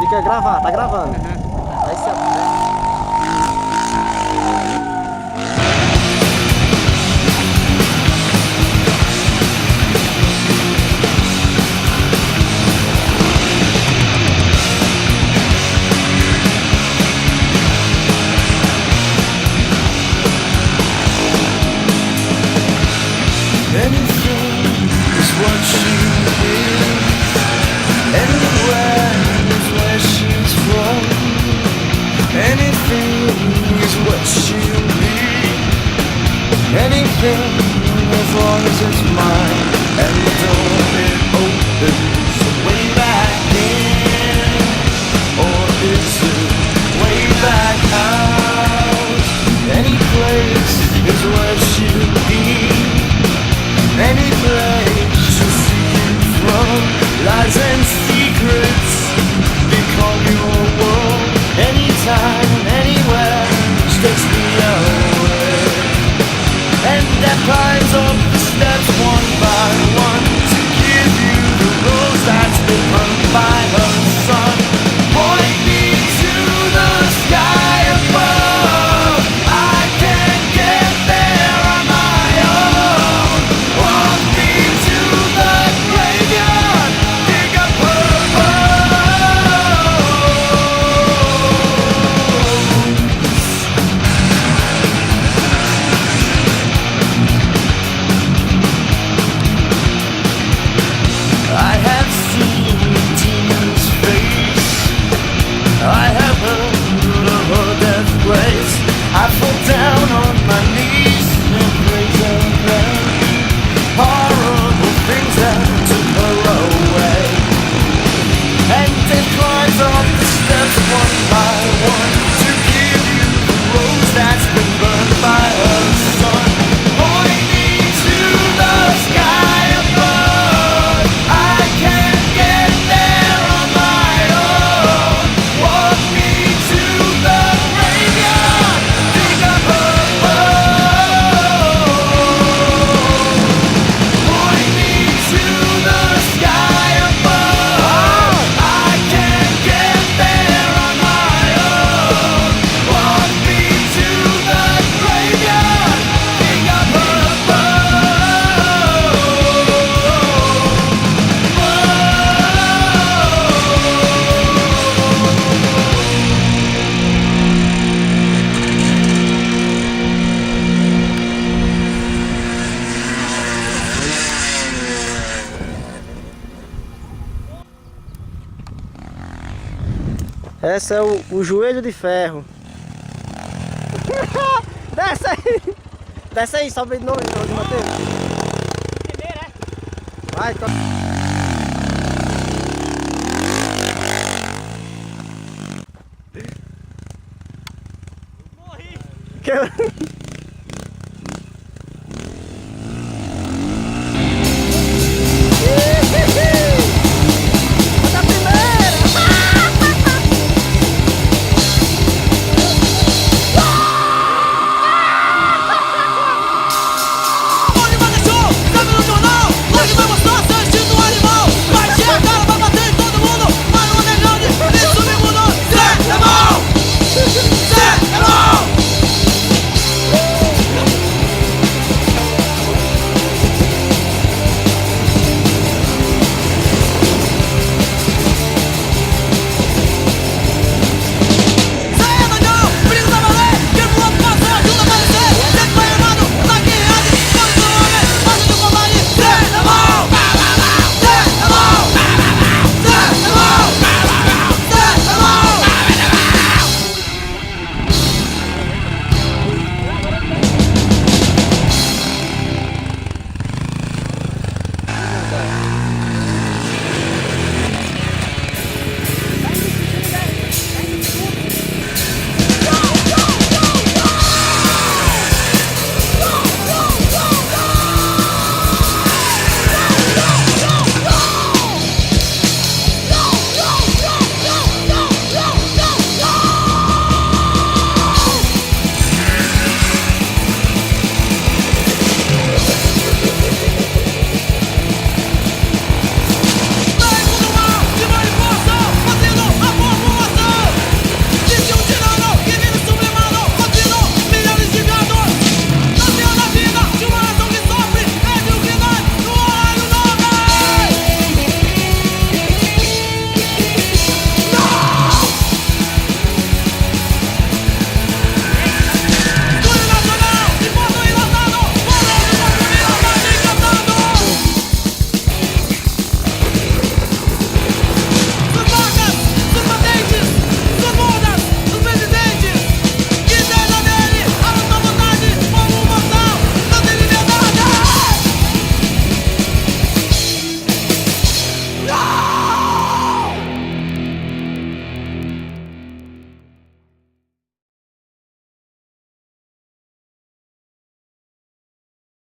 Fica gravar, tá gravando. Aham. Aí você... Anything is what she is. Anywhere is where she's from. Anything is what she'll be. Anything as long as it's mine. And the door it opens way back in, or is it way back out? Any place is where she'll be. Any place to seek you from. Lies and secrets become your world. Anytime, anywhere, she takes me away. And that climbs up the steps one by one to give you the rose that's been run by her son. Point me to the sky above. I can't get there on my own. Walk me to the graveyard, dig up her bones. I have seen the demon's face. I have heard of her death place. I fall down on my knees and praise her name. Horrible things that took her away. And it climbs up the steps one by one to give you the rose that's been burned by her son. Point me to the sky above. I can't get there on my own. Walk me to the graveyard, dig up her bones. Point me to the sky above. I can't get there on my own. Walk me to the graveyard, dig up her Essa é o joelho de ferro. Desce aí. Desce aí, sobe de novo, Matheus. Primeiro, é? Vai, to... Morri. Que...